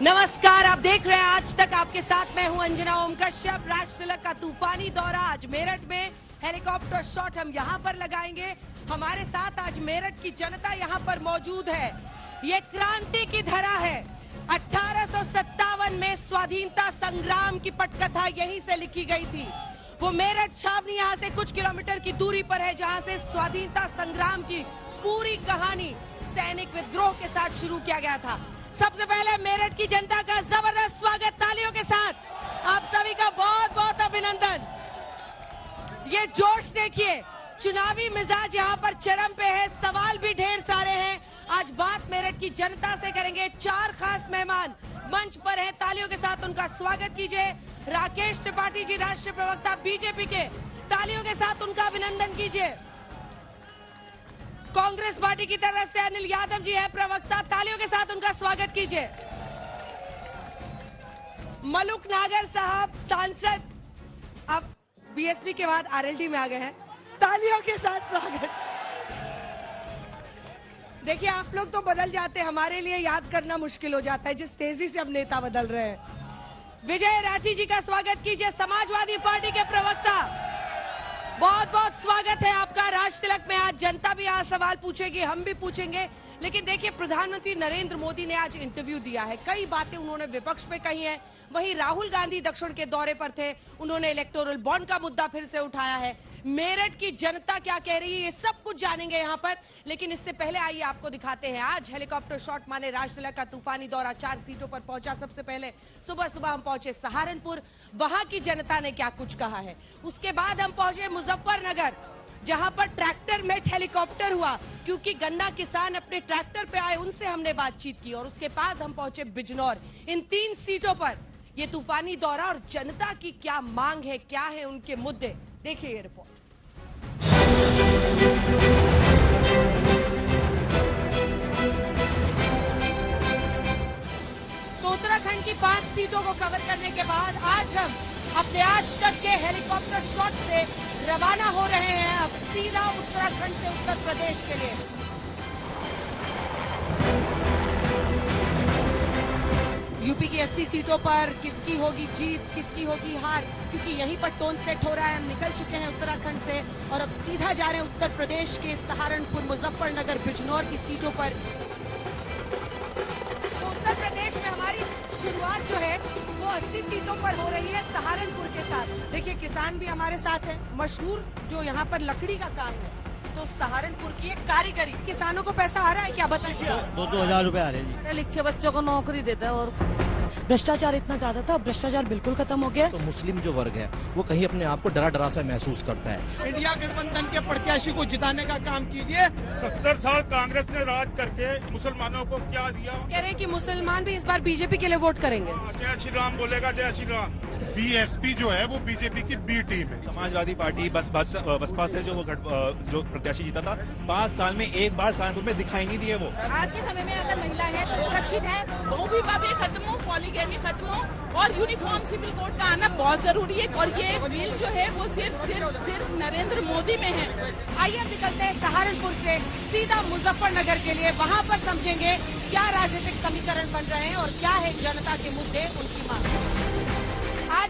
नमस्कार, आप देख रहे हैं आज तक। आपके साथ मैं हूं अंजना ओम कश्यप। राष्ट्र तिलक का तूफानी दौरा आज मेरठ में, हेलीकॉप्टर शॉट हम यहां पर लगाएंगे। हमारे साथ आज मेरठ की जनता यहां पर मौजूद है। ये क्रांति की धरा है। 1857 में स्वाधीनता संग्राम की पटकथा यहीं से लिखी गई थी। वो मेरठ छावनी यहाँ से कुछ किलोमीटर की दूरी पर है, जहाँ से स्वाधीनता संग्राम की पूरी कहानी सैनिक विद्रोह के साथ शुरू किया गया था। सबसे पहले मेरठ की जनता का जबरदस्त स्वागत तालियों के साथ। आप सभी का बहुत बहुत अभिनंदन। ये जोश देखिए, चुनावी मिजाज यहाँ पर चरम पे है। सवाल भी ढेर सारे हैं। आज बात मेरठ की जनता से करेंगे। 4 खास मेहमान मंच पर हैं, तालियों के साथ उनका स्वागत कीजिए। राकेश त्रिपाठी जी, राष्ट्रीय प्रवक्ता बीजेपी के, तालियों के साथ उनका अभिनंदन कीजिए। कांग्रेस पार्टी की तरफ से अनिल यादव जी है प्रवक्ता, तालियों के साथ उनका स्वागत कीजिए। मलुक नागर साहब सांसद, अब बीएसपी के बाद आरएलडी में आ गए हैं, तालियों के साथ स्वागत। देखिए, आप लोग तो बदल जाते हैं, हमारे लिए याद करना मुश्किल हो जाता है जिस तेजी से अब नेता बदल रहे हैं। विजय राठी जी का स्वागत कीजिए, समाजवादी पार्टी के प्रवक्ता। बहुत बहुत स्वागत है आपका राष्ट्र तिलक में। आज जनता भी आज सवाल पूछेगी, हम भी पूछेंगे। लेकिन देखिए, प्रधानमंत्री नरेंद्र मोदी ने आज इंटरव्यू दिया है। कई बातें उन्होंने विपक्ष पे कही हैं। वहीं राहुल गांधी दक्षिण के दौरे पर थे, उन्होंने इलेक्टोरल बॉन्ड का मुद्दा फिर से उठाया है। मेरठ की जनता क्या कह रही है, ये सब कुछ जानेंगे यहाँ पर। लेकिन इससे पहले आइए आपको दिखाते हैं आज हेलीकॉप्टर शॉट माने राष्ट्र तिलक का तूफानी दौरा 4 सीटों पर पहुंचा। सबसे पहले सुबह सुबह हम पहुंचे सहारनपुर, वहां की जनता ने क्या कुछ कहा है। उसके बाद हम पहुंचे मुजफ्फरनगर, जहां पर ट्रैक्टर मेट हेलीकॉप्टर हुआ, क्योंकि गन्ना किसान अपने ट्रैक्टर पे आए, उनसे हमने बातचीत की। और उसके बाद हम पहुंचे बिजनौर। इन 3 सीटों पर ये तूफानी दौरा और जनता की क्या मांग है, क्या है उनके मुद्दे, देखिए ये रिपोर्ट। तो उत्तराखंड की 5 सीटों को कवर करने के बाद आज हम अपने आज तक के हेलीकॉप्टर शॉट से रवाना हो रहे हैं अब सीधा उत्तराखंड से उत्तर प्रदेश के लिए। यूपी की 80 सीटों पर किसकी होगी जीत, किसकी होगी हार, क्योंकि यहीं पर टोन सेट हो रहा है। हम निकल चुके हैं उत्तराखंड से और अब सीधा जा रहे हैं उत्तर प्रदेश के सहारनपुर, मुजफ्फरनगर, बिजनौर की सीटों पर। तो उत्तर प्रदेश में हमारी शुरुआत जो है वो 80 सीटों पर हो रही है सहारनपुर के साथ। देखिए, किसान भी हमारे साथ है। मशहूर जो यहाँ पर लकड़ी का काम है, तो सहारनपुर की एक कारीगरी। किसानों को पैसा आ रहा है क्या, बताइए? 2-2 हजार रुपए आ रहे हैं। पढ़े लिखे बच्चों को नौकरी देता है। और भ्रष्टाचार इतना ज्यादा था, भ्रष्टाचार बिल्कुल खत्म हो गया। तो मुस्लिम जो वर्ग है वो कहीं अपने आप को डरा डरा सा महसूस करता है। इंडिया गठबंधन के प्रत्याशी को जिताने का काम कीजिए। 70 साल कांग्रेस ने राज करके मुसलमानों को क्या दिया? कह रहे हैं कि मुसलमान भी इस बार बीजेपी के लिए वोट करेंगे। जय श्री राम बोलेगा, जय श्री राम। बीएसपी जो है वो बीजेपी की बी टीम है। समाजवादी पार्टी बसपा से जो प्रत्याशी जीता था, 5 साल में एक बार सहारनपुर में दिखाई नहीं दिए वो। आज के समय में अगर महिला है तो सुरक्षित है, बहु विवाह भी खत्म हो, पॉलीगैमी खत्म हो और यूनिफॉर्म सिविल कोड का आना बहुत जरूरी है। और ये बिल जो है वो सिर्फ नरेंद्र मोदी में है। आइए निकलते हैं सहारनपुर से सीधा मुजफ्फरनगर के लिए। वहाँ पर समझेंगे क्या राजनीतिक समीकरण बन रहे हैं और क्या है जनता के मुद्दे, उनकी मांग।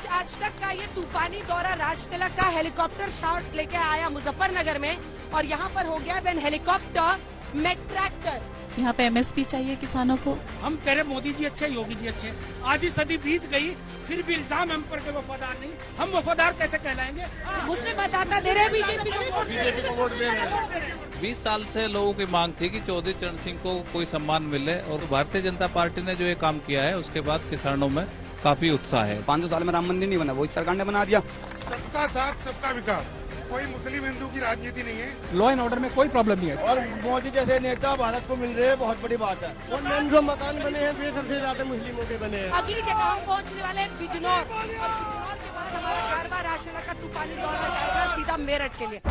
आज तक का ये तूफानी दौरा राज तिलक का हेलीकॉप्टर शॉट लेके आया मुजफ्फरनगर में, और यहाँ पर हो गया बेन हेलीकॉप्टर में ट्रैक्टर। यहाँ पे एमएसपी चाहिए किसानों को। हम कह रहे मोदी जी अच्छे, योगी जी अच्छे। आधी सदी बीत गई, फिर भी इल्जाम हम पर के वफादार नहीं। हम वफादार कैसे कहलाएंगे? मुस्लिम मतदाता दे रहे बीजेपी को वोट दे रहे हैं। 20 साल से लोगों की मांग थी कि चौधरी चरण सिंह को कोई सम्मान मिले, और भारतीय जनता पार्टी ने जो ये काम किया है उसके बाद किसानों में काफी उत्साह है। 500 साल में राम मंदिर नहीं बना, वो इस सरकार ने बना दिया। सबका साथ सबका विकास, कोई मुस्लिम हिंदू की राजनीति नहीं है। लॉ एंड ऑर्डर में कोई प्रॉब्लम नहीं है। और मोदी जैसे नेता भारत को मिल रहे हैं, बहुत बड़ी बात है। और जो मकान बने हैं वे सबसे ज्यादा मुस्लिमों के बने हैं। अगली जगह हम पहुंचने वाले हैं बिजनौर, और बिजनौर के बाद हमारा कारवां राष्ट्र तिलक का तूफानी दौरा जाएगा सीधा मेरठ के लिए।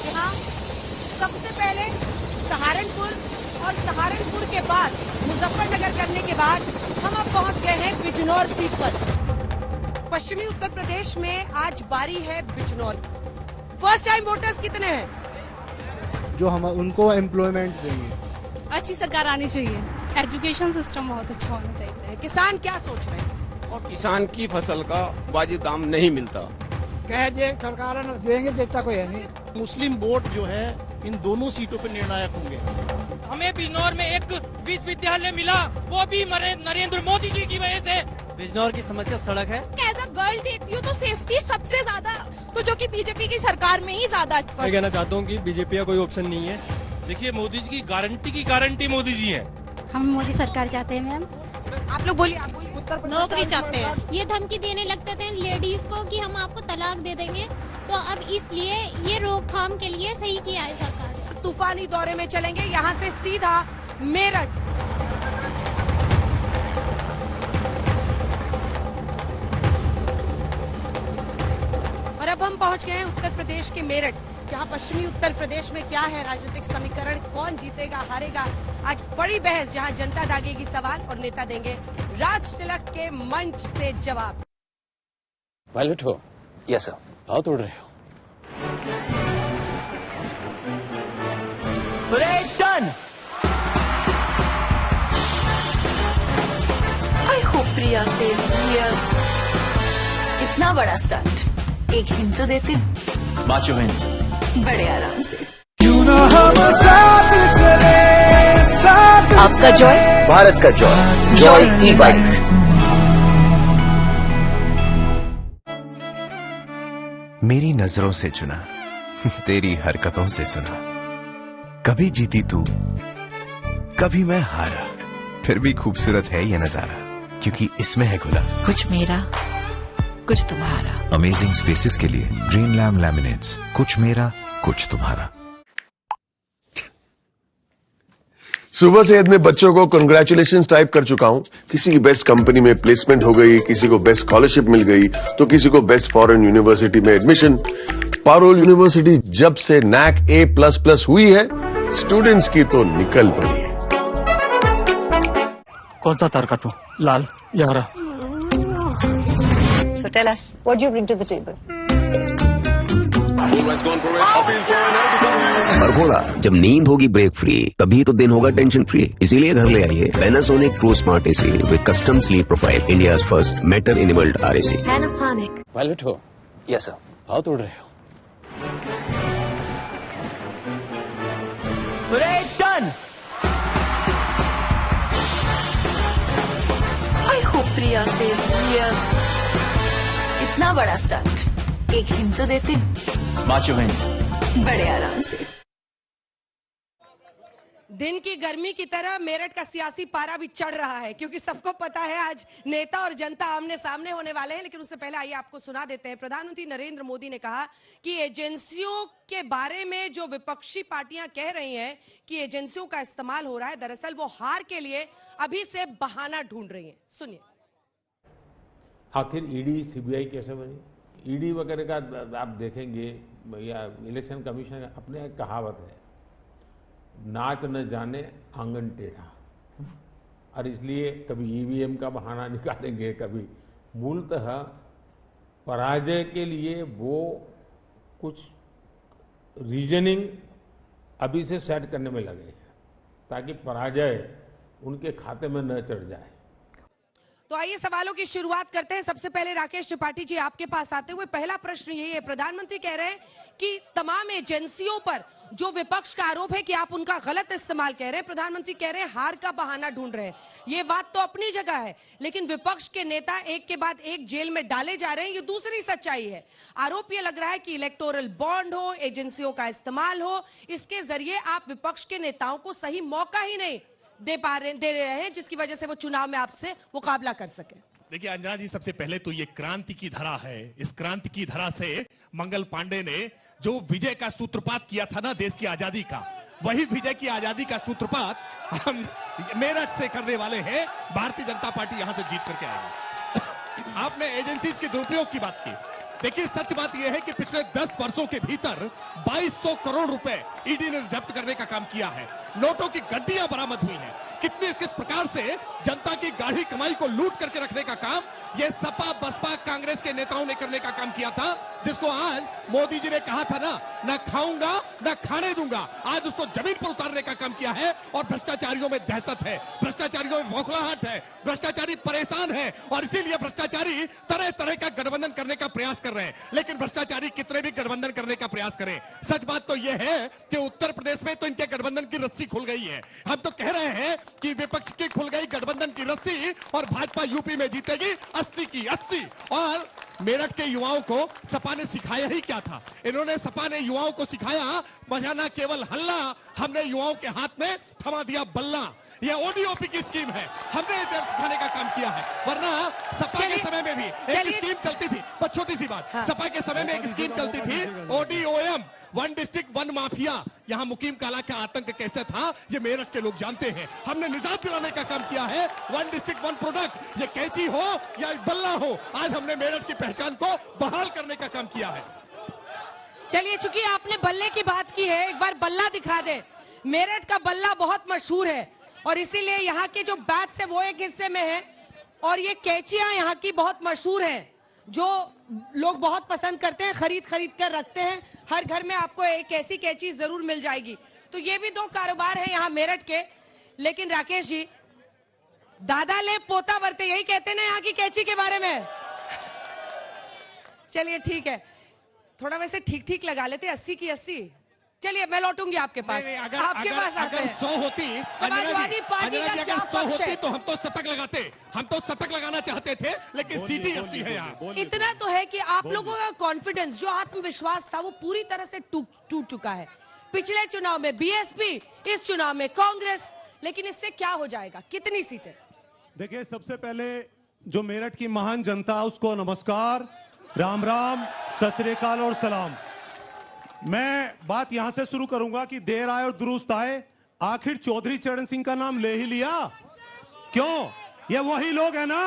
यहाँ सबसे पहले सहारनपुर, और सहारनपुर के बाद मुजफ्फरनगर करने के बाद हम अब पहुंच गए हैं बिजनौर सीट पर। पश्चिमी उत्तर प्रदेश में आज बारी है बिजनौर। फर्स्ट टाइम वोटर्स कितने हैं? जो हम उनको एम्प्लॉयमेंट देंगे। अच्छी सरकार आनी चाहिए, एजुकेशन सिस्टम बहुत अच्छा होना चाहिए। किसान क्या सोच रहे हैं? और किसान की फसल का वाजिब दाम नहीं मिलता। कह जे सरकार देंगे, देता कोई है नहीं। मुस्लिम वोट जो है इन दोनों सीटों पर निर्णायक होंगे। हमें बिजनौर में एक विश्वविद्यालय मिला, वो भी नरेंद्र मोदी जी की वजह से। बिजनौर की समस्या सड़क है। एज अ गर्ल देखती हूँ तो सेफ्टी सबसे ज्यादा तो जो कि बीजेपी की सरकार में ही ज्यादा अच्छा। मैं कहना चाहता हूँ कि बीजेपी का कोई ऑप्शन नहीं है। देखिए मोदी जी की गारंटी मोदी जी है। हम मोदी सरकार चाहते हैं मैम। आप लोग बोलिए, आप बोलिए। नौकरी चाहते हैं। ये धमकी देने लगते थे लेडीज को कि हम आपको तलाक दे देंगे, तो अब इसलिए ये रोकथाम के लिए सही किया है सरकार ने। तूफानी दौरे में चलेंगे यहाँ से सीधा मेरठ। और अब हम पहुंच गए हैं उत्तर प्रदेश के मेरठ, जहां पश्चिमी उत्तर प्रदेश में क्या है राजनीतिक समीकरण, कौन जीतेगा हारेगा, आज बड़ी बहस, जहां जनता दागेगी सवाल और नेता देंगे राज तिलक के मंच से जवाब। पायलट हो? Yes sir. बहुत उड़ रहे हो। डन। आई होप प्रिया से यस। इतना बड़ा स्टंट, एक हिंट तो देते हैं। बाचो हिंट। बड़े आराम से। आपका जॉय, भारत का जॉय, जॉय ई बाइक। मेरी नजरों से चुना, तेरी हरकतों से सुना, कभी जीती तू, कभी मैं हारा, फिर भी खूबसूरत है ये नजारा, क्योंकि इसमें है खुला कुछ मेरा, कुछ तुम्हारा। अमेजिंग स्पेसेस के लिए ग्रीन लैम लैमिनेट्स, कुछ मेरा, कुछ तुम्हारा। सुबह से में बच्चों को कंग्रेचुलेशंस टाइप कर चुका हूं। किसी की बेस्ट कंपनी में प्लेसमेंट हो गई, किसी को बेस्ट स्कॉलरशिप मिल गई, तो किसी को बेस्ट फॉरेन यूनिवर्सिटी में एडमिशन। पारुल यूनिवर्सिटी जब से NAC A++ हुई है, स्टूडेंट्स की तो निकल पड़ी है। कौन सा तार काटूं, लाल या हरा? So tell us, what do you bring to the table? मरघोड़ा, जब नींद होगी ब्रेक फ्री, तभी तो दिन होगा टेंशन फ्री। इसीलिए घर ले आइए Panasonic pro smart AC with custom sleep profile, India's first matter enabled RAC। Panasonic। Pilot हो? Yes sir. बहुत उड़ रहे हो। डन। आई होप प्रिया से यस। इतना बड़ा स्टंट, एक हिंट तो देते हैं। बाचो हिंट। बड़े आराम से। दिन की गर्मी की तरह मेरठ का सियासी पारा भी चढ़ रहा है, क्योंकि सबको पता है आज नेता और जनता आमने सामने होने वाले हैं। लेकिन उससे पहले आइए आपको सुना देते हैं। प्रधानमंत्री नरेंद्र मोदी ने कहा कि एजेंसियों के बारे में जो विपक्षी पार्टियां कह रही हैं कि एजेंसियों का इस्तेमाल हो रहा है, दरअसल वो हार के लिए अभी से बहाना ढूंढ रही हैं। सुनिए। आखिर ईडी CBI कैसे बनी? ईडी वगैरह का आप देखेंगे या इलेक्शन कमीशन अपने एक कहावत है, नाच न जाने आंगन टेढ़ा, और इसलिए कभी EVM का बहाना निकालेंगे, कभी मूलतः पराजय के लिए वो कुछ रीजनिंग अभी से सेट करने में लगे हैं ताकि पराजय उनके खाते में न चढ़ जाए। तो आइए सवालों की शुरुआत करते हैं। सबसे पहले राकेश त्रिपाठी जी, आपके पास आते हुए पहला प्रश्न यही है। प्रधानमंत्री कह रहे हैं कि तमाम एजेंसियों पर जो विपक्ष का आरोप है कि आप उनका गलत इस्तेमाल कह रहे हैं, प्रधानमंत्री कह रहे हैं हार का बहाना ढूंढ रहे हैं। ये बात तो अपनी जगह है, लेकिन विपक्ष के नेता एक के बाद एक जेल में डाले जा रहे हैं, ये दूसरी सच्चाई है। आरोप ये लग रहा है कि इलेक्टोरल बॉन्ड हो, एजेंसियों का इस्तेमाल हो, इसके जरिए आप विपक्ष के नेताओं को सही मौका ही नहीं दे रहे हैं, जिसकी वजह से वो चुनाव में आपसे मुकाबला कर सके। देखिए अंजना जी, सबसे पहले तो ये क्रांति की धरा है। इस क्रांति की धरा से मंगल पांडे ने जो विजय का सूत्रपात किया था ना देश की आजादी का, वही विजय की आजादी का सूत्रपात हम मेरठ से करने वाले हैं। भारतीय जनता पार्टी यहां से जीत करके आएगी। आपने एजेंसीज के दुरुपयोग की बात की। देखिए सच बात यह है कि पिछले 10 वर्षों के भीतर 2200 करोड़ रुपए ईडी ने जब्त करने का काम किया है। नोटों की गड्डियां बरामद हुई हैं। किस प्रकार से जनता की गाढ़ी कमाई को लूट करके रखने का काम ये सपा बसपा कांग्रेस के नेताओं ने करने का काम किया था, जिसको आज मोदी जी ने कहा था ना खाऊंगा ना खाने दूंगा, आज उसको जमीन पर उतारने का काम किया है। और भ्रष्टाचारियों में दहशत है, भ्रष्टाचारियों में बौखलाहट है, भ्रष्टाचारी परेशान है और इसीलिए भ्रष्टाचारी तरह तरह का गठबंधन करने का प्रयास कर रहे हैं। लेकिन भ्रष्टाचारी कितने भी गठबंधन करने का प्रयास करें, सच बात तो यह है कि उत्तर प्रदेश में तो इनके गठबंधन की रस्सी खुल गई है। हम तो कह रहे हैं कि विपक्ष की खुल गई गठबंधन की रस्सी और भाजपा यूपी में जीतेगी 80 की 80। और मेरठ के युवाओं को सपा ने सिखाया ही क्या था? इन्होंने सपा ने युवाओं को सिखाया मजा ना केवल हल्ला, हमने युवाओं के हाथ में थमा दिया बल्ला। यह ओडीओपी की स्कीम है, हमने इधर सिखाने का काम किया है। वरना सपा के समय में भी एक स्कीम चलती थी, बस छोटी सी बात, सपा के समय में एक स्कीम चलती थी ODOM, one district one mafia. यहां मुकीम काला का आतंक कैसे था ये मेरठ के लोग जानते हैं। हमने निजात दिलाने का काम किया है, वन डिस्ट्रिक्ट वन प्रोडक्ट, ये कैंची हो या बल्ला हो, आज हमने मेरठ की पहचान को बहाल करने का काम किया है। चलिए, चूंकि आपने बल्ले की बात की है, एक बार बल्ला दिखा दे। मेरठ का बल्ला बहुत मशहूर है और इसीलिए यहाँ के जो बैट्स है वो एक हिस्से में है और ये कैंचियां यहाँ की बहुत मशहूर हैं, जो लोग बहुत पसंद करते हैं, खरीद कर रखते हैं। हर घर में आपको एक ऐसी कैंची जरूर मिल जाएगी। तो ये भी दो कारोबार है यहाँ मेरठ के। लेकिन राकेश जी, दादा ले पोता बरते, यही कहते हैं ना यहाँ की कैंची के बारे में। चलिए ठीक है, थोड़ा वैसे ठीक ठीक लगा लेते, 80 की 80। चलिए मैं लौटूंगी आपके पास। आपके पास आते हैं। 100 होती समाजवादी पार्टी का क्या पक्ष है? तो हम तो शतक लगाते, हम तो शतक लगाना चाहते थे, लेकिन सीटी 80 है यहाँ। इतना तो है कि आप लोगों का कॉन्फिडेंस, जो आत्मविश्वास था, वो पूरी तरह से टूट चुका है। पिछले चुनाव में बीएसपी, इस चुनाव में कांग्रेस, लेकिन इससे क्या हो जाएगा? कितनी सीटें? देखिए, सबसे पहले जो मेरठ की महान जनता, उसको नमस्कार, राम राम, सत श्री अकाल और सलाम। मैं बात यहां से शुरू करूंगा कि देर आए और दुरुस्त आए। आखिर चौधरी चरण सिंह का नाम ले ही लिया क्यों? ये वही लोग हैं ना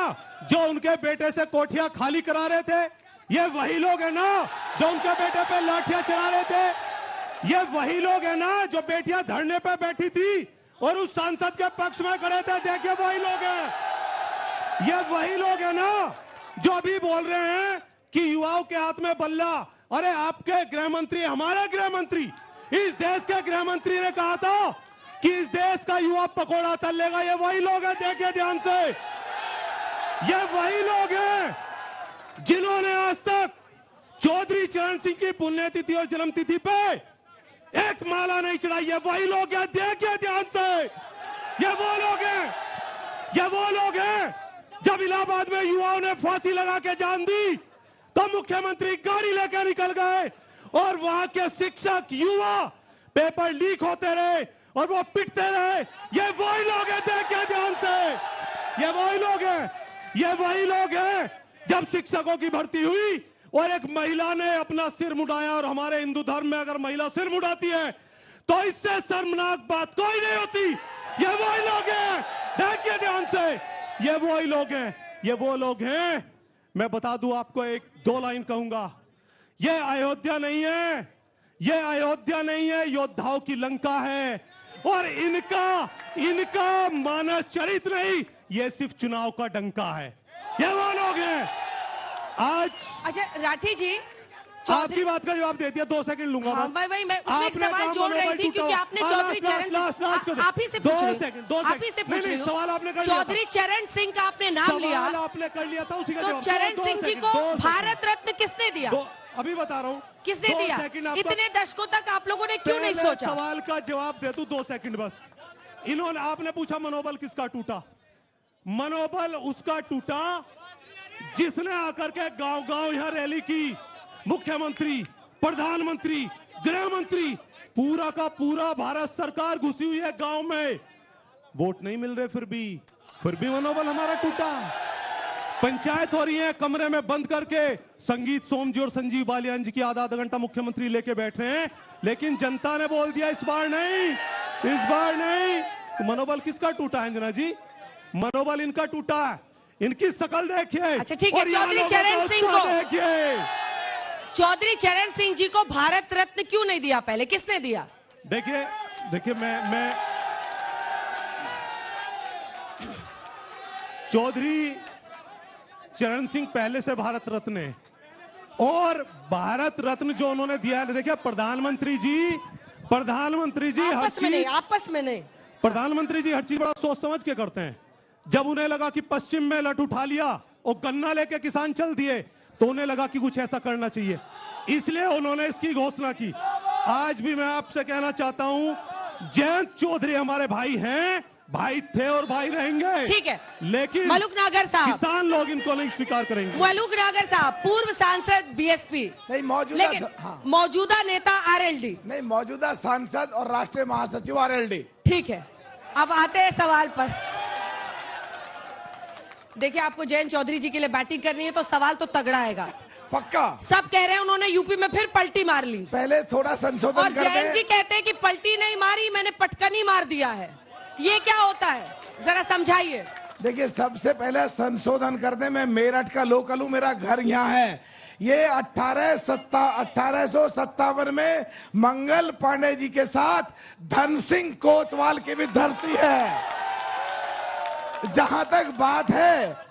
जो उनके बेटे से कोठियां खाली करा रहे थे। ये वही लोग हैं ना जो उनके बेटे पे लाठियां चला रहे थे। ये वही लोग हैं ना जो बेटियां धरने पे बैठी थी और उस सांसद के पक्ष में खड़े थे। देखिए, वही लोग हैं। ये वही लोग हैं ना जो अभी बोल रहे हैं कि युवाओं के हाथ में बल्ला। अरे आपके गृह मंत्री, हमारे गृह मंत्री, इस देश के गृह मंत्री ने कहा था कि इस देश का युवा पकोड़ा तल लेगा। ये वही लोग हैं, देखिए ध्यान से, ये वही लोग हैं जिन्होंने आज तक चौधरी चरण सिंह की पुण्यतिथि और जन्मतिथि पे एक माला नहीं चढ़ाई। ये वही लोग हैं, देखिए ध्यान से, ये वो लोग हैं, ये वो लोग हैं। जब इलाहाबाद में युवाओं ने फांसी लगा के जान दी तो मुख्यमंत्री गाड़ी लेकर निकल गए और वहां के शिक्षक, युवा पेपर लीक होते रहे और वो पिटते रहे। ये वही लोग हैं, देखिए ध्यान से, ये वही लोग हैं, ये वही लोग हैं। जब शिक्षकों की भर्ती हुई और एक महिला ने अपना सिर मुड़ाया, और हमारे हिंदू धर्म में अगर महिला सिर मुड़ाती है तो इससे शर्मनाक बात कोई नहीं होती। ये वही लोग हैं, देखिए ध्यान से, ये वही लोग हैं, ये वो लोग हैं। मैं बता दूं आपको, एक दो लाइन कहूंगा, ये अयोध्या नहीं है, ये अयोध्या नहीं है, योद्धाओं की लंका है। और इनका मानस चरित्र नहीं, ये सिर्फ चुनाव का डंका है। ये वो लोग हैं आज। अच्छा राठी जी, आपकी बात का जवाब दे दिया, 2 सेकंड लूंगा। हाँ, भाई मैं उसमें एक सवाल जोड़ रही थी क्योंकि आपने चौधरी चरण सिंह, आप ही से पूछ रही हूँ, सवाल आपने कर चौधरी चरण सिंह का आपने नाम लिया, आपने कर लिया था, उसी का तो चरण सिंह जी को भारत रत्न किसने दिया? अभी बता रहा हूँ किसने दिया? इतने दशकों तक आप लोगों ने क्यों नहीं सोचा? सवाल का जवाब दे दूं, 2 सेकंड बस। इन्होंने, आपने पूछा मनोबल किसका टूटा? मनोबल उसका टूटा जिसने आकर के गांव गांव यहां रैली की। मुख्यमंत्री, प्रधानमंत्री, गृह मंत्री, पूरा का पूरा भारत सरकार घुसी हुई है गांव में, वोट नहीं मिल रहे, फिर भी मनोबल हमारा टूटा। पंचायत हो रही है कमरे में बंद करके, संगीत सोमजी और संजीव बालियान जी की आधा घंटा मुख्यमंत्री लेके बैठ रहे हैं, लेकिन जनता ने बोल दिया इस बार नहीं, इस बार नहीं। तो मनोबल किसका टूटा है अंजना जी? मनोबल इनका टूटा है। इनकी शकल देखिए। अच्छा ठीक है, चौधरी चरण सिंह को देखिए, चौधरी चरण सिंह जी को भारत रत्न क्यों नहीं दिया? पहले किसने दिया? देखिए मैं चौधरी चरण सिंह पहले से भारत रत्न है, और भारत रत्न जो उन्होंने दिया है, देखिए प्रधानमंत्री जी आपस में नहीं प्रधानमंत्री जी हर चीज बड़ा सोच समझ के करते हैं। जब उन्हें लगा कि पश्चिम में लट उठा लिया और गन्ना लेके किसान चल दिए, तो उन्हें लगा कि कुछ ऐसा करना चाहिए, इसलिए उन्होंने इसकी घोषणा की। आज भी मैं आपसे कहना चाहता हूं, जयंत चौधरी हमारे भाई हैं, भाई थे और भाई रहेंगे। ठीक है, लेकिन मलुक नागर साहब, किसान लोग इनको नहीं स्वीकार करेंगे। मलुक नागर साहब पूर्व सांसद बीएसपी, नहीं मौजूदा, लेकिन मौजूदा नेता आरएलडी, नहीं मौजूदा सांसद और राष्ट्रीय महासचिव आरएलडी। ठीक है, अब आते हैं सवाल पर। देखिए, आपको जयंत चौधरी जी के लिए बैटिंग करनी है तो सवाल तो तगड़ा आएगा, पक्का। सब कह रहे हैं उन्होंने यूपी में फिर पलटी मार ली, पहले थोड़ा संशोधन और कर दें। जयंत जी कहते हैं कि पलटी नहीं मारी, मैंने पटकनी मार दिया है। ये क्या होता है, जरा समझाइए। देखिए, सबसे पहले संशोधन कर दें, मैं मेरठ का लोकल हूं, मेरा घर यहाँ है। ये 1857 में मंगल पांडे जी के साथ धन सिंह कोतवाल की भी धरती है। जहां तक बात है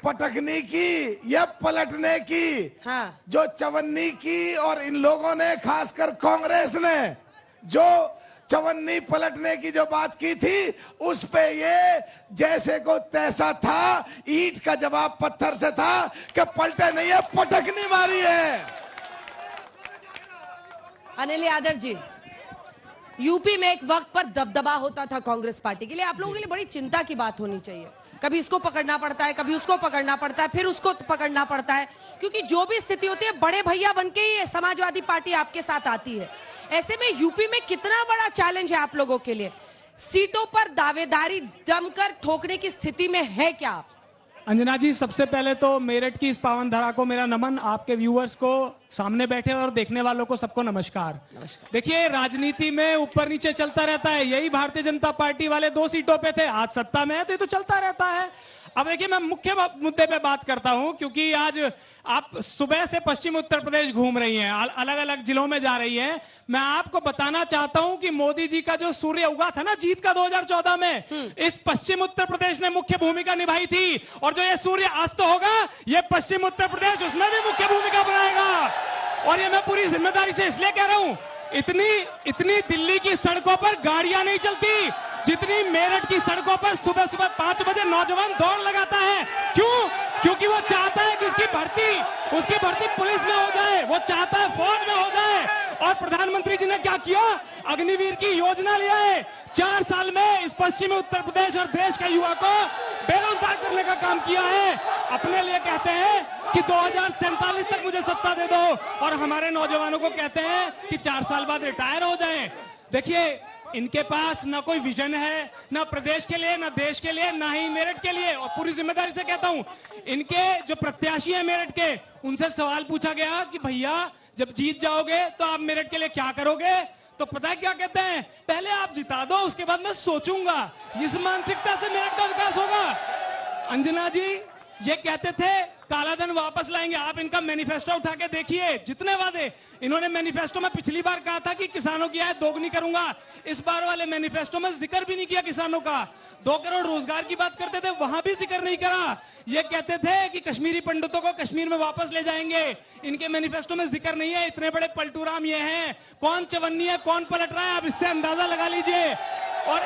पटकने की या पलटने की, हाँ। जो चवन्नी की, और इन लोगों ने, खासकर कांग्रेस ने जो चवन्नी पलटने की जो बात की थी, उस पे ये जैसे को तैसा था, ईंट का जवाब पत्थर से था कि पलटे नहीं है, पटकनी मारी है। अनिल यादव जी, यूपी में एक वक्त पर दबदबा होता था कांग्रेस पार्टी के लिए, आप लोगों के लिए बड़ी चिंता की बात होनी चाहिए। कभी इसको पकड़ना पड़ता है, कभी उसको पकड़ना पड़ता है, फिर उसको पकड़ना पड़ता है, क्योंकि जो भी स्थिति होती है, बड़े भैया बनके ही समाजवादी पार्टी आपके साथ आती है। ऐसे में यूपी में कितना बड़ा चैलेंज है आप लोगों के लिए, सीटों पर दावेदारी दमकर ठोकने की स्थिति में है क्या आप? अंजना जी, सबसे पहले तो मेरठ की इस पावन धरा को मेरा नमन, आपके व्यूअर्स को, सामने बैठे और देखने वालों को सबको नमस्कार। देखिए, राजनीति में ऊपर नीचे चलता रहता है, यही भारतीय जनता पार्टी वाले 2 सीटों पे थे, आज सत्ता में है तो ये तो चलता रहता है। अब देखिए, मैं मुख्य मुद्दे पे बात करता हूं, क्योंकि आज आप सुबह से पश्चिम उत्तर प्रदेश घूम रही हैं, अलग अलग जिलों में जा रही हैं। मैं आपको बताना चाहता हूं कि मोदी जी का जो सूर्य उगा था ना जीत का 2014 में, इस पश्चिम उत्तर प्रदेश ने मुख्य भूमिका निभाई थी, और जो ये सूर्य अस्त होगा, ये पश्चिम उत्तर प्रदेश उसमें भी मुख्य भूमिका बनाएगा। और ये मैं पूरी जिम्मेदारी से इसलिए कह रहा हूं, इतनी दिल्ली की सड़कों पर गाड़ियां नहीं चलती जितनी मेरठ की सड़कों पर सुबह सुबह 5 बजे नौजवान दौड़ लगाता है। क्यों? क्योंकि वो चाहता है कि उसकी भर्ती पुलिस में हो जाए, वो चाहता है फौज में हो जाए। और प्रधानमंत्री जी ने क्या किया, अग्निवीर की योजना लिया है। 4 साल में इस पश्चिमी उत्तर प्रदेश और देश के युवा को बेरोजगार करने का काम किया है। अपने लिए कहते हैं कि 2047 तक मुझे सत्ता दे दो, और हमारे नौजवानों को कहते हैं कि 4 साल बाद रिटायर हो जाएं। देखिए, इनके पास ना कोई विजन है, ना प्रदेश के लिए, ना देश के लिए, ना ही मेरठ के लिए। और पूरी जिम्मेदारी से कहता हूं, इनके जो प्रत्याशी हैं मेरठ के, उनसे सवाल पूछा गया कि भैया जब जीत जाओगे तो आप मेरठ के लिए क्या करोगे, तो पता है क्या कहते हैं, पहले आप जिता दो, उसके बाद मैं सोचूंगा। इस मानसिकता से मेरठ का विकास होगा। अंजना जी ये कहते थे काला धन वापस लाएंगे, आप इनका मैनिफेस्टो उठा के देखिए, जितने वादे इन्होंने मैनिफेस्टो में पिछली बार कहा था कि किसानों की आय दोगुनी करूंगा, इस बार वाले मैनिफेस्टो में जिक्र भी नहीं किया किसानों का। 2 करोड़ रोजगार की बात करते थे, वहां भी जिक्र नहीं करा। ये कहते थे कि कश्मीरी पंडितों को कश्मीर में वापस ले जाएंगे, इनके मैनिफेस्टो में जिक्र नहीं है। इतने बड़े पलटूराम ये हैं, कौन चवन्नी है, कौन पलट रहा है, आप इससे अंदाजा लगा लीजिए। और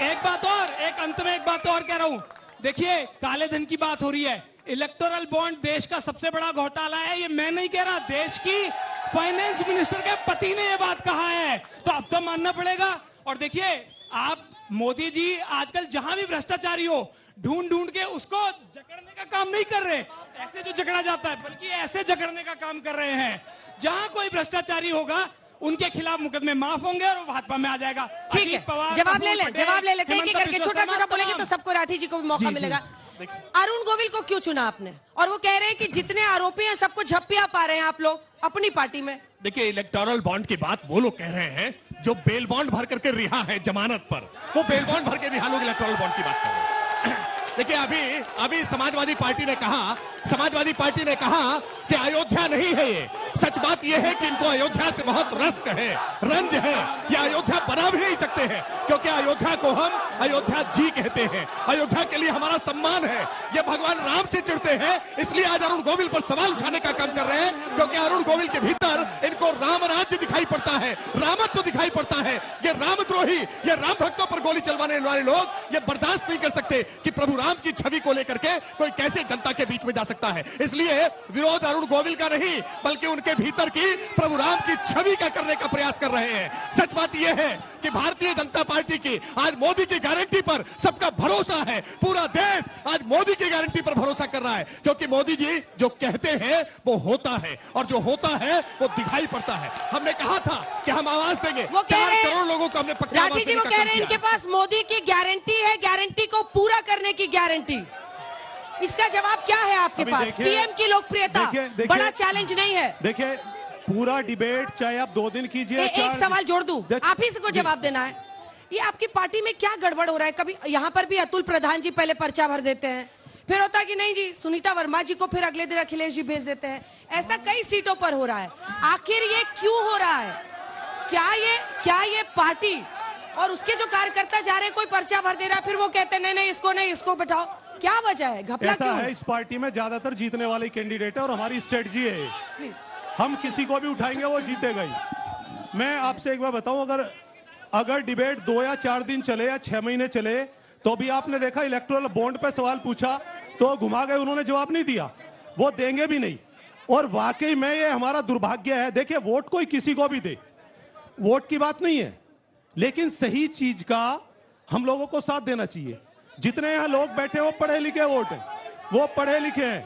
एक बात और, अंत में एक बात और कह रहा हूं, देखिए काले धन की बात हो रही है, इलेक्टोरल बॉन्ड देश का सबसे बड़ा घोटाला है, ये मैं नहीं कह रहा, देश की फाइनेंस मिनिस्टर के पति ने ये बात कहा है, तो अब तो मानना पड़ेगा। और देखिए, आप मोदी जी आजकल जहां भी भ्रष्टाचारी हो, ढूंढ के उसको जकड़ने का काम नहीं कर रहे, ऐसे जो जकड़ा जाता है, बल्कि ऐसे जकड़ने का काम कर रहे हैं। जहां कोई भ्रष्टाचारी होगा उनके खिलाफ मुकदमे माफ होंगे और वो भाजपा में आ जाएगा। ठीक है, जवाब ले लेते हैं, करके छोटा बोलेंगे तो सबको राठी जी को भी मौका मिलेगा। अरुण गोविल को क्यों चुना आपने? और वो कह रहे हैं कि जितने आरोपी हैं सबको झप्पिया पा रहे हैं आप लोग अपनी पार्टी में। देखिए, इलेक्टोरल बॉन्ड की बात वो लोग कह रहे हैं जो बेल बॉन्ड भर करके रिहा है जमानत पर, वो बेल बॉन्ड भर के रिहा लोग इलेक्टोरल बॉन्ड की बात कर रहे हैं। देखिए अभी समाजवादी पार्टी ने कहा कि अयोध्या नहीं है ये। सच बात ये है कि इनको अयोध्या से बहुत रंज है। ये अयोध्या बना भी नहीं सकते हैं, क्योंकि अयोध्या को हम अयोध्या जी कहते हैं। अयोध्या के लिए हमारा सम्मान है। ये भगवान राम से चिढ़ते हैं, इसलिए आज अरुण गोविल पर सवाल उठाने का काम कर रहे हैं, क्योंकि अरुण गोविल के भीतर इनको राम राज्य दिखाई पड़ता है, रामत्व दिखाई पड़ता है। ये रामद्रोही, ये राम भक्तों पर गोली चलवाने वाले लोग ये बर्दाश्त नहीं कर सकते कि प्रभु राम की छवि को लेकर के कोई कैसे जनता के बीच में जा सकता है। इसलिए विरोध अरुण गोविल का नहीं, बल्कि उनके भीतर की प्रभु राम की छवि का करने का प्रयास कर रहे हैं। सच बात यह है कि भारतीय जनता पार्टी की आज मोदी की गारंटी पर सबका भरोसा है। पूरा देश आज मोदी की गारंटी पर भरोसा कर रहा है, क्योंकि मोदी जी जो कहते हैं वो होता है, और जो होता है वो दिखाई पड़ता है। हमने कहा था कि हम आवाज देंगे, 4 करोड़ लोगों को हमने पक्का आवाज देने का काम किया। इनके पास मोदी की गारंटी है, गारंटी को पूरा करने की गारंटी। इसका जवाब क्या है आपके पास? पीएम की लोकप्रियता बड़ा चैलेंज नहीं है? देखिए, पूरा डिबेट चाहे आप 2 दिन कीजिए। एक सवाल जोड़ दूं, आप ही को जवाब देना है। ये आपकी पार्टी में क्या गड़बड़ हो रहा है? कभी यहाँ पर भी अतुल प्रधान जी पहले पर्चा भर देते हैं, फिर होता कि नहीं जी सुनीता वर्मा जी को फिर अगले दिन अखिलेश जी भेज देते हैं। ऐसा कई सीटों पर हो रहा है। आखिर ये क्यों हो रहा है? क्या ये पार्टी और उसके जो कार्यकर्ता जा रहे हैं, कोई पर्चा भर दे रहा है, फिर वो कहते हैं नहीं इसको बैठाओ, क्या वजह है? घपला क्यों है? इस पार्टी में ज्यादातर जीतने वाले कैंडिडेट है और हमारी स्ट्रेटजी है, हम किसी को भी उठाएंगे वो जीतेगा ही। मैं आपसे एक बार बताऊं, अगर डिबेट 2 या 4 दिन चले या 6 महीने चले, तो भी आपने देखा इलेक्टोरल बॉन्ड पे सवाल पूछा तो घुमा गए, उन्होंने जवाब नहीं दिया, वो देंगे भी नहीं। और वाकई में ये हमारा दुर्भाग्य है। देखिए, वोट कोई किसी को भी दे, वोट की बात नहीं है, लेकिन सही चीज का हम लोगों को साथ देना चाहिए। जितने यहां लोग बैठे वो पढ़े लिखे वोट है, वो पढ़े लिखे हैं।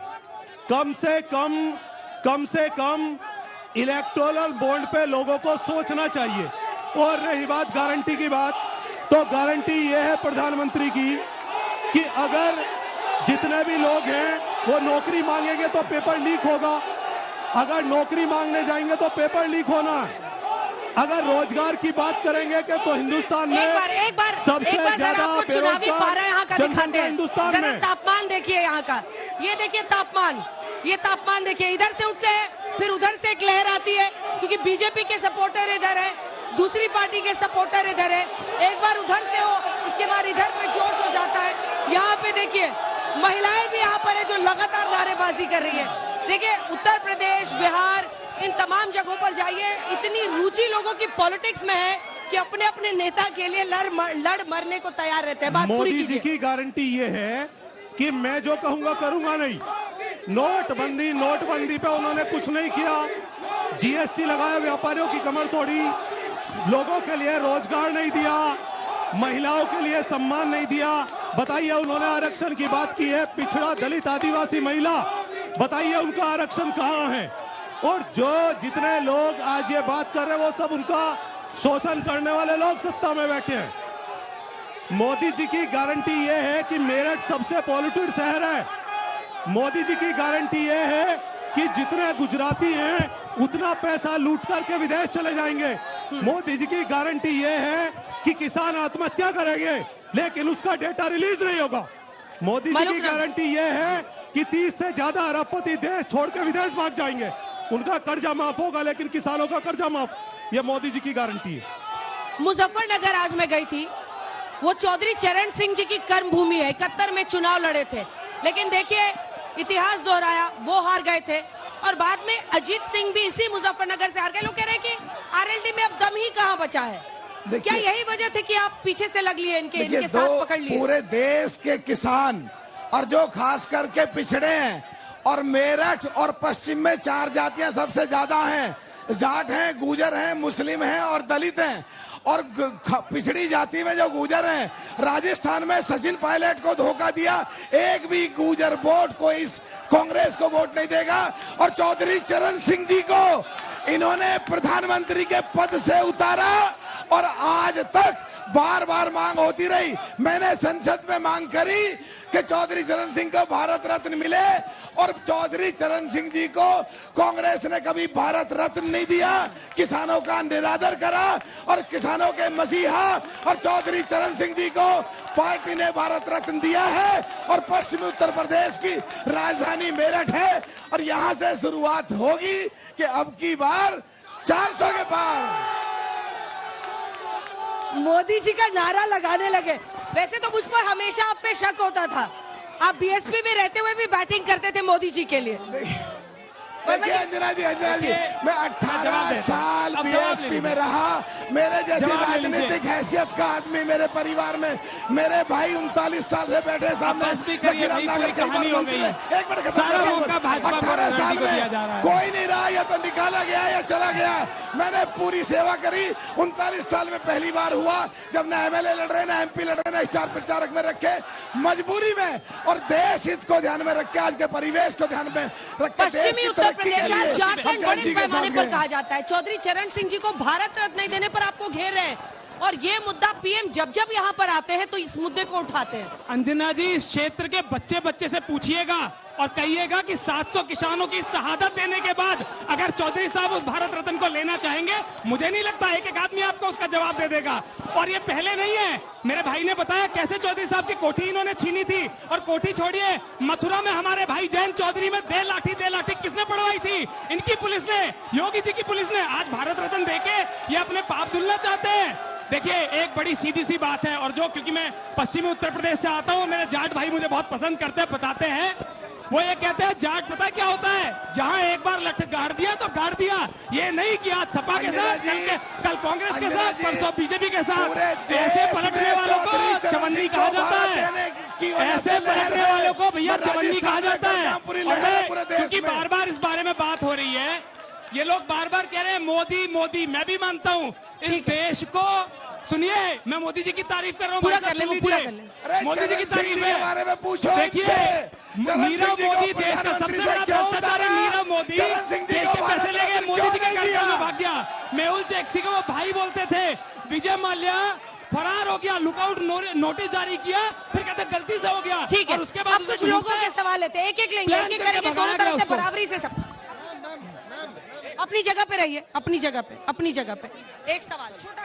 कम से कम इलेक्टोरल बॉन्ड पे लोगों को सोचना चाहिए। और रही बात गारंटी की बात, तो गारंटी ये है प्रधानमंत्री की कि अगर जितने भी लोग हैं वो नौकरी मांगेंगे तो पेपर लीक होगा, अगर नौकरी मांगने जाएंगे तो पेपर लीक होना है, अगर रोजगार की बात करेंगे कि तो हिंदुस्तान में एक बार ज्यादा चुनावी पारा यहाँ का दिखाते हैं। हिंदुस्तान में तापमान देखिए यहाँ का, ये देखिए तापमान, ये तापमान देखिए, इधर से उठते हैं फिर उधर से एक लहर आती है, क्योंकि बीजेपी के सपोर्टर इधर है, दूसरी पार्टी के सपोर्टर इधर है, एक बार उधर से हो उसके बाद इधर पे जोश हो जाता है। यहाँ पे देखिए महिलाएं भी यहाँ पर है जो लगातार नारेबाजी कर रही है। देखिए उत्तर प्रदेश, बिहार, इन तमाम जगहों पर जाइए, इतनी रुचि लोगों की पॉलिटिक्स में है कि अपने अपने नेता के लिए लड़ मरने को तैयार रहते हैं। बात पूरी कीजिए। मोदी जी की गारंटी ये है कि मैं जो कहूंगा करूंगा नहीं। नोटबंदी पे उन्होंने कुछ नहीं किया, जीएसटी लगाया, व्यापारियों की कमर तोड़ी, लोगों के लिए रोजगार नहीं दिया, महिलाओं के लिए सम्मान नहीं दिया। बताइए, उन्होंने आरक्षण की बात की है, पिछड़ा दलित आदिवासी महिला, बताइए उनका आरक्षण कहाँ है? और जितने लोग आज ये बात कर रहे हैं वो सब उनका शोषण करने वाले लोग सत्ता में बैठे हैं। मोदी जी की गारंटी ये है कि मेरठ सबसे पॉल्यूटेड शहर है। मोदी जी की गारंटी ये है कि जितने गुजराती हैं उतना पैसा लूट करके विदेश चले जाएंगे। मोदी जी की गारंटी ये है कि किसान आत्महत्या करेंगे लेकिन उसका डेटा रिलीज नहीं होगा। मोदी जी की गारंटी ये है कि 30 से ज्यादा अरबपति देश छोड़ के विदेश भाग जाएंगे, उनका कर्जा माफ होगा लेकिन किसानों का कर्जा माफ। ये मोदी जी की गारंटी है। मुजफ्फरनगर आज मैं गई थी, वो चौधरी चरण सिंह जी की कर्म भूमि है। 71 में चुनाव लड़े थे, लेकिन देखिए इतिहास दोहराया, वो हार गए थे और बाद में अजीत सिंह भी इसी मुजफ्फरनगर से हार गए। लोग कह रहे हैं कि आरएलडी में अब दम ही कहां बचा है। क्या यही वजह थी कि आप पीछे से लग लिए, इनके साथ पकड़ लिए? पूरे देश के किसान और जो खास करके पिछड़े हैं, और मेरठ और पश्चिम में 4 जातियां सबसे ज्यादा हैं, जाट हैं, गुर्जर हैं, मुस्लिम हैं और दलित हैं। और पिछड़ी जाति में जो गुर्जर हैं, राजस्थान में सचिन पायलट को धोखा दिया, एक भी गुर्जर वोट को इस कांग्रेस को वोट नहीं देगा। और चौधरी चरण सिंह जी को इन्होंने प्रधानमंत्री के पद से उतारा और आज तक बार बार मांग होती रही। मैंने संसद में मांग करी कि चौधरी चरण सिंह को भारत रत्न मिले, और चौधरी चरण सिंह जी को कांग्रेस ने कभी भारत रत्न नहीं दिया, किसानों का निरादर करा। और किसानों के मसीहा और चौधरी चरण सिंह जी को पार्टी ने भारत रत्न दिया है और पश्चिमी उत्तर प्रदेश की राजधानी मेरठ है और यहां से शुरुआत होगी कि अब की बार 400 के पार। मोदी जी का नारा लगाने लगे। वैसे तो मुझ पर हमेशा आप पे शक होता था, आप बीएसपी में रहते हुए भी बैटिंग करते थे मोदी जी के लिए। देखिए अंजना जी, मैं 18 साल बीएसपी में रहा। मेरे जैसे राजनीतिक हैसियत का आदमी मेरे परिवार में, मेरे भाई 39 साल से बैठे सामने। 18 साल में कोई नहीं रहा, या तो निकाला गया या चला गया। मैंने पूरी सेवा करी। 39 साल में पहली बार हुआ जब न एमएलए लड़ रहे, न एमपी लड़ रहे, न स्टार प्रचारक में रखे, मजबूरी में और देश हित को ध्यान में रख के, आज के परिवेश को ध्यान में रख के प्रदेश झारखंड बड़े पैमाने पर कहा जाता है। चौधरी चरण सिंह जी को भारत रत्न नहीं देने पर आपको घेर रहे हैं और ये मुद्दा पीएम जब जब यहाँ पर आते हैं तो इस मुद्दे को उठाते हैं। अंजना जी, इस क्षेत्र के बच्चे बच्चे से पूछिएगा और कहिएगा कि 700 किसानों की शहादत देने के बाद अगर चौधरी साहब उस भारत रत्न को लेना चाहेंगे, मुझे नहीं लगता एक एक आदमी आपको उसका जवाब दे देगा। और ये पहले नहीं है, मेरे भाई ने बताया कैसे चौधरी साहब की कोठी इन्होंने छीनी थी। और कोठी छोड़िए, मथुरा में हमारे भाई जयंत चौधरी में दे लाठी किसने पड़वाई थी? इनकी पुलिस ने, योगी जी की पुलिस ने। आज भारत रत्न देके ये अपने पाप धुलना चाहते हैं। देखिए, एक बड़ी सीधी सी बात है, और जो क्योंकि मैं पश्चिमी उत्तर प्रदेश से आता हूँ, मेरे जाट भाई मुझे बहुत पसंद करते हैं, बताते हैं। वो ये कहते हैं जाट पता क्या होता है, जहां एक बार लठ गाड़ दिया तो गाड़ दिया। ये नहीं कि आज सपा के साथ, कल कांग्रेस के साथ, परसों बीजेपी के साथ। ऐसे पलटने वालों को चवन्नी कहा जाता है। ऐसे पलटने वालों को भैया चवन्नी कहा जाता है। क्योंकि बार बार इस बारे में बात हो रही है, ये लोग बार बार कह रहे हैं मोदी मोदी। मैं भी मानता हूँ इस देश को, सुनिए, मैं मोदी जी की तारीफ कर रहा हूँ, पूरा कर ले। मोदी जी की तारीफ है। देखिए, नीरव मोदी देश का सबसे बड़ा भ्रष्टाचार है। नीरव मोदी देश के पैसे ले गए, मोदी जी के कार्यक्रम में भाग गया। मेहुल चोकसी को वो भाई बोलते थे। विजय माल्या फरार हो गया, लुकआउट नोटिस जारी किया, फिर कहते गलती से हो गया। ठीक है, और उसके बाद कुछ लोगों के सवाल लेते, एक एक लेंगे, एक एक करेंगे, दोनों तरफ से बराबरी से। सब अपनी जगह पे रहिए, अपनी जगह पे। एक सवाल छोटा,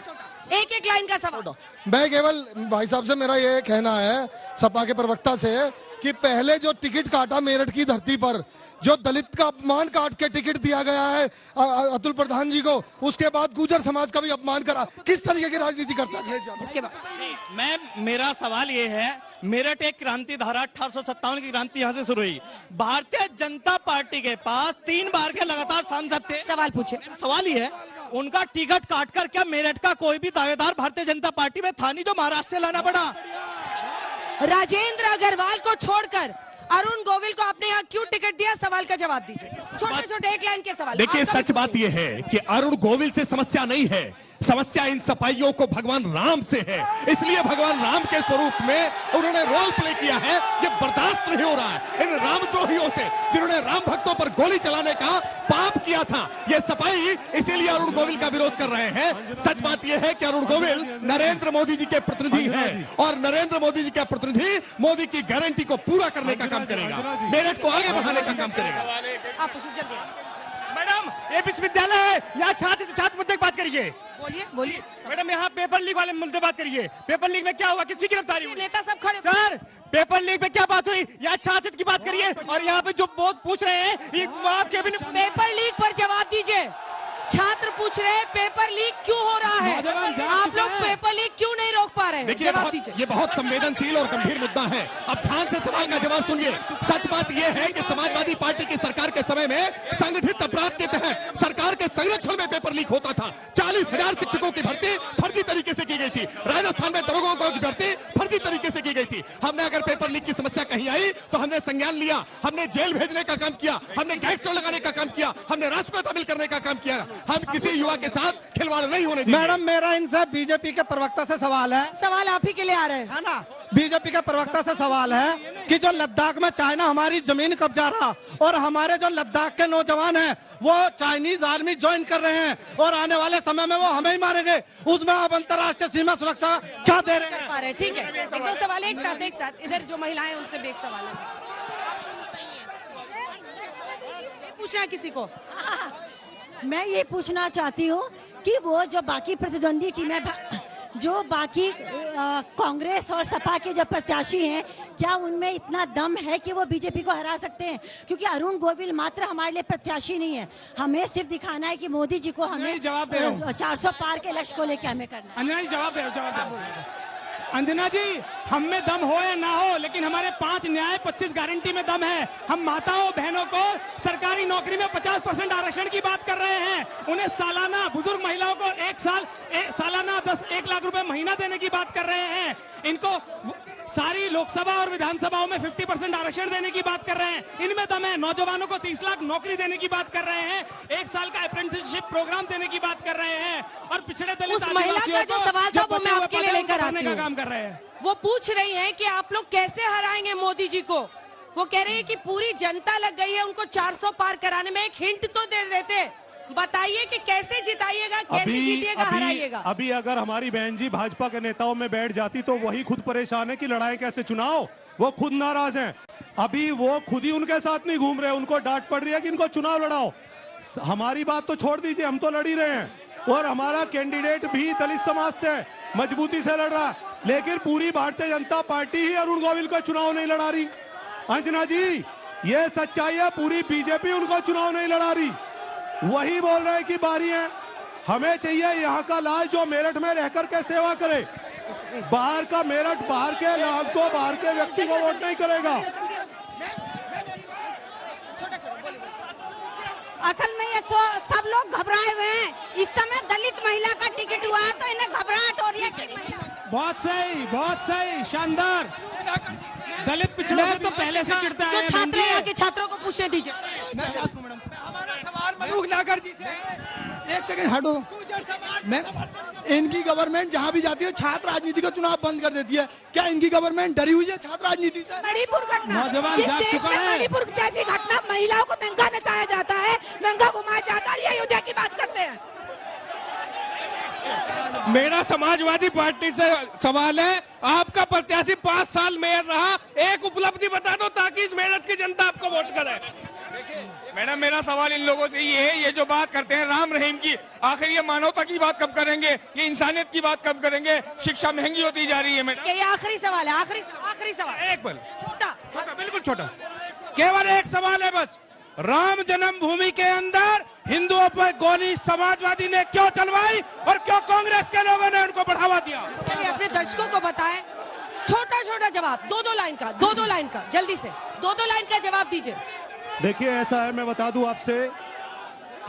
एक एक लाइन का सवाल। मैं केवल भाई साहब से मेरा ये कहना है, सपा के प्रवक्ता से, कि पहले जो टिकट काटा मेरठ की धरती पर, जो दलित का अपमान काट के टिकट दिया गया है अतुल प्रधान जी को, उसके बाद गुर्जर समाज का भी अपमान करा। किस तरीके की राजनीति करता है इसके बाद मेरा सवाल ये है, मेरठ एक क्रांति धारा 1857 की क्रांति यहाँ से शुरू हुई। भारतीय जनता पार्टी के पास 3 बार के लगातार सांसद थे। सवाल पूछे। सवाल ये है, उनका टिकट काटकर क्या मेरठ का कोई भी दावेदार भारतीय जनता पार्टी में था नहीं, जो महाराष्ट्र से लाना पड़ा? राजेंद्र अग्रवाल को छोड़कर अरुण गोविल को आपने यहाँ क्यों टिकट दिया? सवाल का जवाब दीजिए। छोटे छोटे एक लाइन के सवाल। देखिए, सच बात यह है कि अरुण गोविल से समस्या नहीं है, समस्या इन सपाइयों को भगवान राम से है। इसलिए भगवान राम के स्वरूप में उन्होंने रोल प्ले किया है। ये बर्दाश्त नहीं हो रहा है इन रामद्रोहियों से, जिन्होंने राम भक्तों पर गोली चलाने का पाप किया था। ये सपाई इसीलिए अरुण गोविल का विरोध कर रहे हैं। सच बात यह है कि अरुण गोविल नरेंद्र मोदी जी के प्रतिनिधि हैं और नरेंद्र मोदी जी का प्रतिनिधि मोदी की गारंटी को पूरा करने का काम करेगा, मेरठ को आगे बढ़ाने का काम करेगा। मैडम, ये विश्वविद्यालय है, यहाँ छात्र मुद्दे की बात करिए। बोलिए मैडम, यहाँ पेपर लीक वाले मुद्दे बात करिए। पेपर लीक में क्या हुआ, किसी की गिरफ्तारी हुई? नेता सब खड़े। सर, पेपर लीक में क्या बात हुई? यहाँ छात्र की बात करिए। और यहाँ पे जो बहुत पूछ रहे हैं, ये आपके भी पेपर लीक पर जवाब दीजिए। छात्र पूछ रहे हैं पेपर लीक क्यों हो रहा है, आप लोग पेपर लीक क्यों नहीं रोक पा रहे हैं? देखिए, ये बहुत संवेदनशील और गंभीर मुद्दा है। अब ध्यान से सवाल का जवाब सुनिए। सच बात यह है कि समाजवादी पार्टी की सरकार के समय में संगठित अपराध के तहत सरकार के संरक्षण में पेपर लीक होता था। 40,000 शिक्षकों की भर्ती फर्जी तरीके से की गई थी। राजस्थान में दरोगों की भर्ती फर्जी तरीके से की गई थी। हमने अगर पेपर लीक की समस्या कहीं आई तो हमने संज्ञान लिया, हमने जेल भेजने का काम किया, हमने गैंगस्टर लगाने का काम किया, हमने राष्ट्र को शामिल करने का काम किया। हम किसी युवा के साथ खिलवाड़ नहीं होने देंगे। मैडम, मेरा इनसे बीजेपी के प्रवक्ता से सवाल है। सवाल आप ही के लिए आ रहे हैं, है ना? बीजेपी के प्रवक्ता से सवाल है कि जो लद्दाख में चाइना हमारी जमीन कब्जा रहा और हमारे जो लद्दाख के नौजवान हैं वो चाइनीज आर्मी ज्वाइन कर रहे हैं और आने वाले समय में वो हमें ही मारेंगे, उसमें आप अंतर्राष्ट्रीय सीमा सुरक्षा क्या दे रहे हैं? ठीक है, एक दो सवाल एक साथ। इधर जो महिलाएं उनसे भी एक सवाल है, पूछना किसी को। मैं ये पूछना चाहती हूँ कि वो जो बाकी प्रतिद्वंदी टीमें जो बाकी कांग्रेस और सपा के जो प्रत्याशी हैं, क्या उनमें इतना दम है कि वो बीजेपी को हरा सकते हैं? क्योंकि अरुण गोविल मात्र हमारे लिए प्रत्याशी नहीं है, हमें सिर्फ दिखाना है कि मोदी जी को हमें 400 पार के लक्ष्य को लेकर हमें करना है। अंजना जी जवाब दे। अंजना जी, हम में दम हो या ना हो, लेकिन हमारे 5 न्याय 25 गारंटी में दम है। हम माताओं बहनों को सरकारी नौकरी में 50% आरक्षण की बात कर रहे हैं। उन्हें सालाना, बुजुर्ग महिलाओं को सालाना 1 लाख रुपए महीना देने की बात कर रहे हैं। इनको सारी लोकसभा और विधानसभाओं में 50% आरक्षण देने की बात कर रहे हैं। इनमें दम है। नौजवानों को 30 लाख नौकरी देने की बात कर रहे हैं। 1 साल का अप्रेंटिसशिप प्रोग्राम देने की बात कर रहे हैं। और पिछड़े दलित उस महिला का जो सवाल था वो मैं आपके लिए लेकर आती हूं। काम कर रहे हैं। वो पूछ रही हैं कि आप लोग कैसे हराएंगे मोदी जी को। वो कह रही है कि पूरी जनता लग गई है उनको 400 पार कराने में। एक हिंट तो दे देते, बताइए कि कैसे जिताइएगा, कैसे जीतिएगा, हराइएगा। अभी अगर हमारी बहन जी भाजपा के नेताओं में बैठ जाती तो वही खुद परेशान है कि लड़ाई कैसे चुनाव। वो खुद नाराज हैं। अभी वो खुद ही उनके साथ नहीं घूम रहे, उनको डांट पड़ रही है कि इनको चुनाव लड़ाओ। हमारी बात तो छोड़ दीजिए, हम तो लड़ ही रहे हैं और हमारा कैंडिडेट भी दलित समाज से मजबूती से लड़ रहा है, लेकिन पूरी भारतीय जनता पार्टी ही अरुण गोविल को चुनाव नहीं लड़ा रही। अंजना जी, ये सच्चाई है, पूरी बीजेपी उनको चुनाव नहीं लड़ा रही। वही बोल रहे हैं कि बारी है। हमें चाहिए यहाँ का लाल जो मेरठ में रहकर के सेवा करे। बाहर का मेरठ, बाहर के लाल को, बाहर के व्यक्ति को वोट नहीं करेगा। असल में ये सब लोग घबराए हुए हैं। इस समय दलित महिला का टिकट हुआ है तो इन्हें घबराहट हो रही है। बहुत सही, बहुत सही, शानदार। दलित पिछड़ों से तो पहले से चिढ़ता है। जो छात्र यहाँ के छात्रों को पूछने दीजिए। मैं छात्र हूँ मैडम। हमारा सवाल मलूक नागर जी से। एक सेकंड हटो। मैं इनकी गवर्नमेंट जहाँ भी जाती है छात्र राजनीति का चुनाव बंद कर देती है। क्या इनकी गवर्नमेंट डरी हुई है छात्र राजनीति से? मणिपुर घटना, नौजवान जिस जाग देश चुका में है। मणिपुर जैसी घटना, महिलाओं को नंगा नचाया जाता है, नंगा घुमाया जाता है, ये अयोध्या की बात करते हैं। मेरा समाजवादी पार्टी से सवाल है, आपका प्रत्याशी 5 साल मेयर रहा, एक उपलब्धि बता दो ताकि इस मेरठ की जनता आपको वोट करे। मैडम, मेरा सवाल इन लोगों से ये है, ये जो बात करते हैं राम रहीम की, आखिर ये मानवता की बात कब करेंगे? ये इंसानियत की बात कब करेंगे? शिक्षा महंगी होती जा रही है मैडम। ये आखिरी सवाल है, आखिरी सवाल। एक बल छोटा, बिल्कुल छोटा, केवल एक सवाल है बस। राम जन्मभूमि के अंदर हिंदुओं पर गोली समाजवादी ने क्यों चलवाई और क्यों कांग्रेस के लोगों ने उनको बढ़ावा दिया? चलिए अपने दर्शकों को बताएं। छोटा छोटा जवाब, 2-2 लाइन का, 2-2 लाइन का, जल्दी से 2-2 लाइन का जवाब दीजिए। देखिए, ऐसा है, मैं बता दूं आपसे,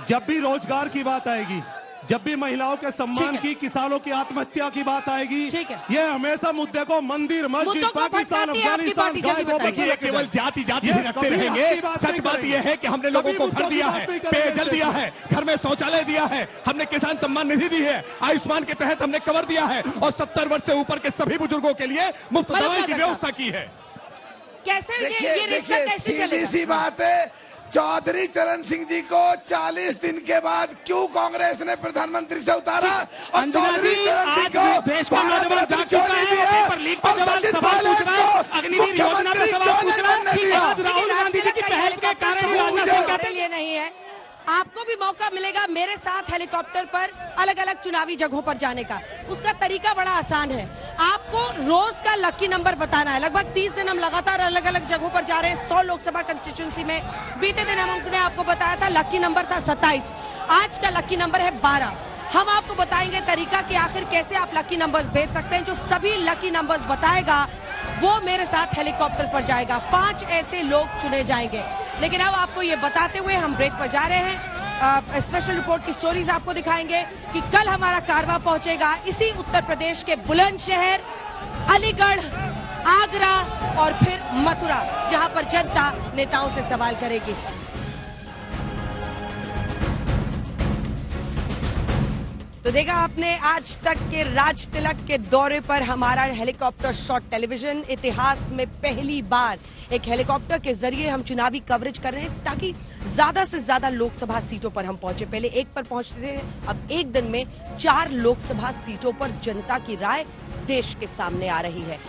जब भी रोजगार की बात आएगी, जब भी महिलाओं के सम्मान की, किसानों की आत्महत्या की बात आएगी, ये हमेशा मुद्दे को मंदिर, मस्जिद, पाकिस्तान, अफगानिस्तान, देखिए, केवल जाति भी रखते रहेंगे। सच बात यह है कि हमने लोगों को घर दिया है, पेयजल दिया है, घर में शौचालय दिया है, हमने किसान सम्मान निधि दी है, आयुष्मान के तहत हमने कवर दिया है और 70 वर्ष से ऊपर के सभी बुजुर्गों के लिए मुफ्त दवाई की व्यवस्था की है। कैसे ये रिश्ता कैसे चलेगा? सीधी सी बात है, चौधरी चरण सिंह जी को 40 दिन के बाद क्यों कांग्रेस ने प्रधानमंत्री से उतारा और चौधरी चरण सिंह को देश का नौजवान जाग चुका है। पेपर लीक पर सवाल पूछ रहा है, अग्निवीर योजना पर सवाल पूछ रहा है। आज राहुल गांधी जी की पहल के कारण राजनाथ सिंह लिए नहीं है। आपको भी मौका मिलेगा मेरे साथ हेलीकॉप्टर पर अलग अलग चुनावी जगहों पर जाने का। उसका तरीका बड़ा आसान है। आपको रोज का लकी नंबर बताना है। लगभग 30 दिन हम लगातार अलग अलग जगहों पर जा रहे हैं, 100 लोकसभा कंस्टिट्यूंसी में। बीते दिन हमने आपको बताया था लकी नंबर था 27, आज का लकी नंबर है 12। हम आपको बताएंगे तरीका कि आखिर कैसे आप लकी नंबर्स भेज सकते हैं। जो सभी लकी नंबर्स बताएगा वो मेरे साथ हेलीकॉप्टर पर जाएगा। 5 ऐसे लोग चुने जाएंगे। लेकिन अब आपको ये बताते हुए हम ब्रेक पर जा रहे हैं। स्पेशल रिपोर्ट की स्टोरीज आपको दिखाएंगे कि कल हमारा कारवां पहुंचेगा इसी उत्तर प्रदेश के बुलंदशहर, अलीगढ़, आगरा और फिर मथुरा, जहां पर जनता नेताओं से सवाल करेगी। तो देखा आपने आज तक के राज तिलक के दौरे पर हमारा हेलीकॉप्टर शॉट टेलीविजन। इतिहास में पहली बार एक हेलीकॉप्टर के जरिए हम चुनावी कवरेज कर रहे हैं ताकि ज्यादा से ज्यादा लोकसभा सीटों पर हम पहुंचे। पहले 1 पर पहुंचते थे, अब एक दिन में 4 लोकसभा सीटों पर जनता की राय देश के सामने आ रही है।